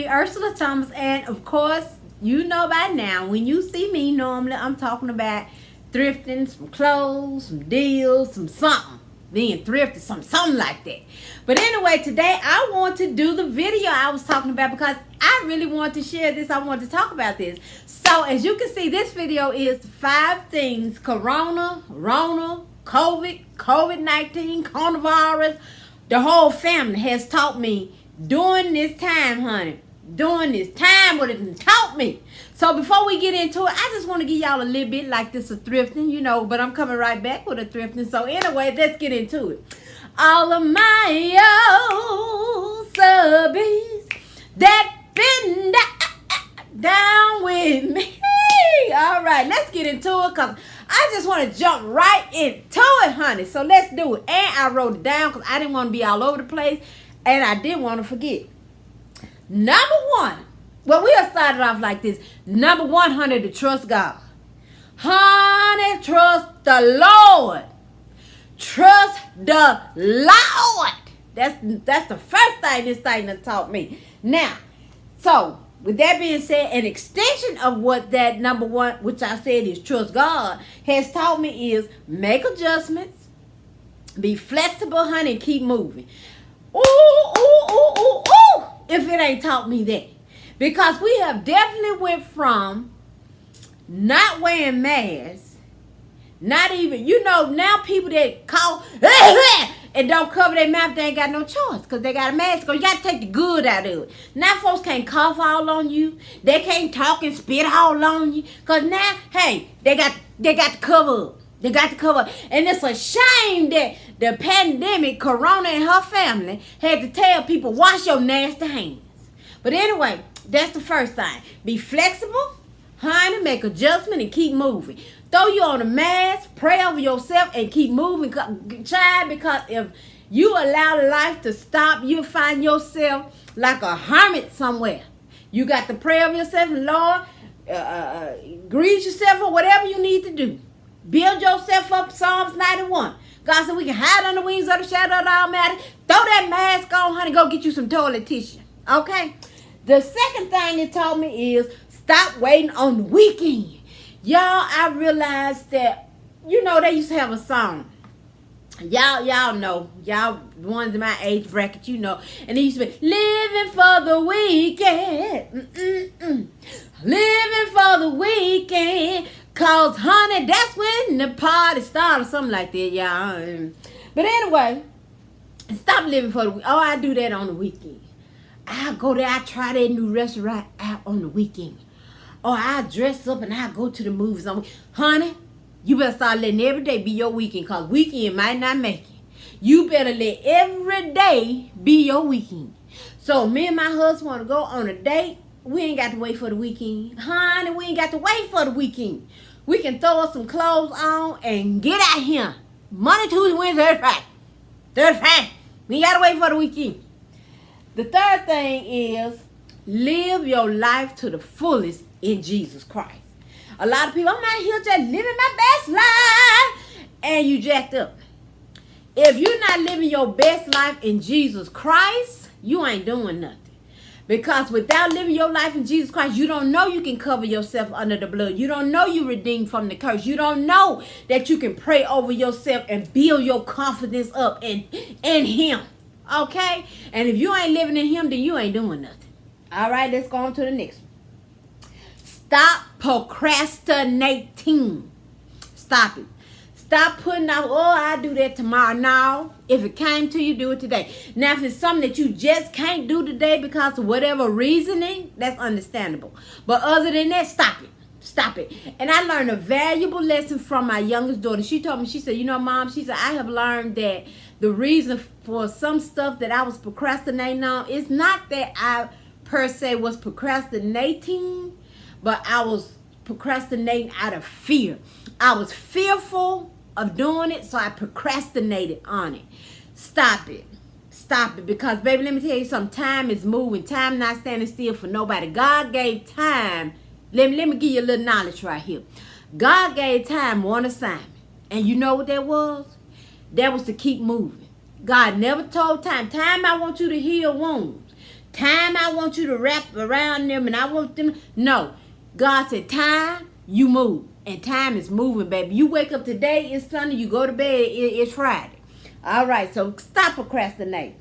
me, Ursula Thomas, and of course, you know by now, when you see me, normally I'm talking about thrifting, some clothes, some deals, some something. Being thrifty, something like that. But anyway, today I want to do the video I was talking about because I really want to share this. I want to talk about this. So as you can see, this video is 5 things Corona, COVID-19, coronavirus, the whole family has taught me during this time, honey. During this time, what it taught me. So before we get into it, I just want to give y'all a little bit like this of thrifting, you know, but I'm coming right back with a thrifting. So anyway, let's get into it. All of my old subbies that been down with me. All right, let's get into it because I just want to jump right into it, honey. So let's do it. And I wrote it down because I didn't want to be all over the place and I didn't want to forget. Number 1. Well, we'll start it off like this. Number 100, to trust God. Honey, trust the Lord. Trust the Lord. That's the first thing this thing that taught me. Now, so with that being said, an extension of what that number 1, which I said is trust God, has taught me is make adjustments, be flexible, honey, and keep moving. Ooh, if it ain't taught me that. Because we have definitely went from not wearing masks, not even, you know, now people that call and don't cover their mouth, they ain't got no choice because they got a mask on. You got to take the good out of it. Now folks can't cough all on you. They can't talk and spit all on you. Because now, hey, they got to cover up. They got to cover up. And it's a shame that the pandemic, Corona and her family, had to tell people, wash your nasty hands. But anyway, that's the first thing. Be flexible, honey, make adjustment, and keep moving. Throw you on a mask, pray over yourself, and keep moving, child, because if you allow life to stop, you'll find yourself like a hermit somewhere. You got to pray over yourself, and Lord, grease yourself or whatever you need to do. Build yourself up, Psalms 91. God said we can hide under the wings of the shadow of the Almighty. Throw that mask on, honey, go get you some toilet tissue. Okay? The second thing it taught me is stop waiting on the weekend. Y'all, I realized that, you know, they used to have a song. Y'all know. Y'all, ones in my age bracket, you know. And they used to be, living for the weekend. Living for the weekend. Cause, honey, that's when the party started. Something like that, y'all. But anyway, stop living for the weekend. Oh, I do that on the weekend. I'll go there. I try that new restaurant out on the weekend. Or I dress up and I go to the movies on weekend. Honey, you better start letting every day be your weekend. Because weekend might not make it. You better let every day be your weekend. So me and my husband want to go on a date. We ain't got to wait for the weekend. Honey, we ain't got to wait for the weekend. We can throw us some clothes on and get out here. Monday, Tuesday, Wednesday, Thursday, Friday. We ain't got to wait for the weekend. The third thing is live your life to the fullest in Jesus Christ. A lot of people, I'm out here just living my best life. And you jacked up. If you're not living your best life in Jesus Christ, you ain't doing nothing. Because without living your life in Jesus Christ, you don't know you can cover yourself under the blood. You don't know you redeemed from the curse. You don't know that you can pray over yourself and build your confidence up in Him. Okay? And if you ain't living in Him, then you ain't doing nothing. All right, let's go on to the next one. Stop procrastinating. Stop it. Stop putting out, oh, I'll do that tomorrow. No. If it came to you, do it today. Now, if it's something that you just can't do today because of whatever reasoning, that's understandable. But other than that, stop it. Stop it. And I learned a valuable lesson from my youngest daughter. She told me, she said, you know, Mom, she said, I have learned that the reason for some stuff that I was procrastinating on is not that I per se was procrastinating, but I was procrastinating out of fear. I was fearful of doing it, so I procrastinated on it. Stop it. Stop it. Because, baby, let me tell you something. Time is moving. Time not standing still for nobody. God gave time. Let me give you a little knowledge right here. God gave time one assignment. And you know what that was? That was to keep moving. God never told time, I want you to heal wounds. time I want you to wrap around them and I want them. No. God said, time, you move. And time is moving, baby. You wake up today, it's Sunday. You go to bed, it's Friday. All right, so stop procrastinating.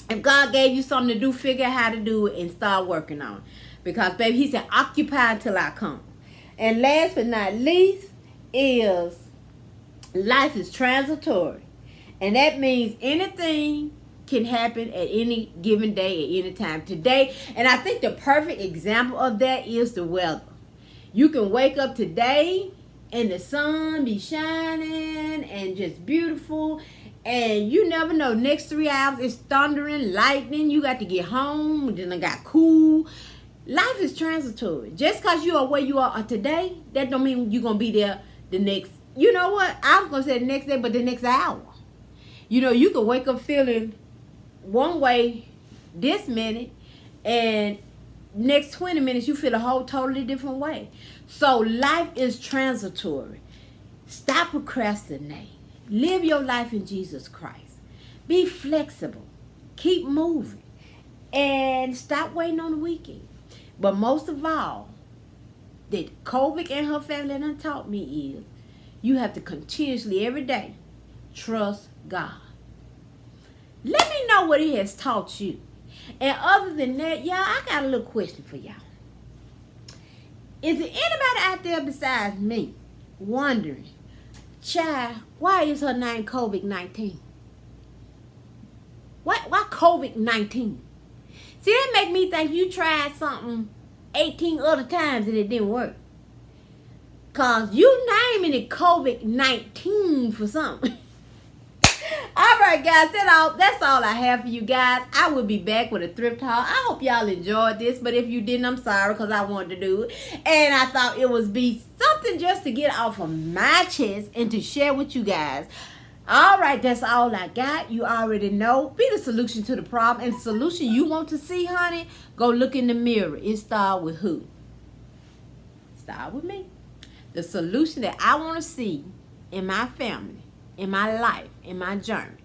If God gave you something to do, figure out how to do it and start working on it. Because, baby, he said, occupy until I come. And last but not least is life is transitory. And that means anything can happen at any given day, at any time. Today, and I think the perfect example of that is the weather. You can wake up today and the sun be shining and just beautiful. And you never know, next 3 hours it's thundering, lightning. You got to get home. Then it got cool. Life is transitory. Just because you are where you are today, that don't mean you're going to be there the next, you know what? I was going to say the next day, but the next hour. You know, you can wake up feeling one way this minute and next 20 minutes you feel a whole totally different way. So life is transitory. Stop procrastinating. Live your life in Jesus Christ. Be flexible. Keep moving. And stop waiting on the weekend. But most of all, that COVID and her family done taught me is you have to continuously every day trust God. Let me know what he has taught you. And other than that, y'all, I got a little question for y'all. Is there anybody out there besides me wondering, child, why is her name COVID-19? Why COVID-19? See, that make me think you tried something 18 other times and it didn't work. Because you naming it COVID-19 for something. All right, guys, that's all I have for you guys. I will be back with a thrift haul. I hope y'all enjoyed this, but if you didn't, I'm sorry because I wanted to do it. And I thought it would be something just to get off of my chest and to share with you guys. All right, that's all I got. You already know. Be the solution to the problem. And the solution you want to see, honey, go look in the mirror. It starts with who? Start with me. The solution that I want to see in my family, in my life, in my journey,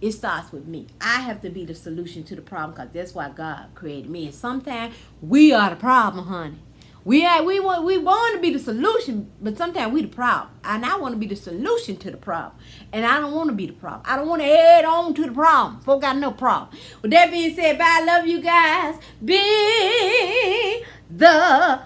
it starts with me. I have to be the solution to the problem because that's why God created me. And sometimes we are the problem, honey. We want to be the solution, but sometimes we the problem. And I want to be the solution to the problem. And I don't want to be the problem. I don't want to head on to the problem. Folk got no problem. With that being said, bye. I love you guys. Be the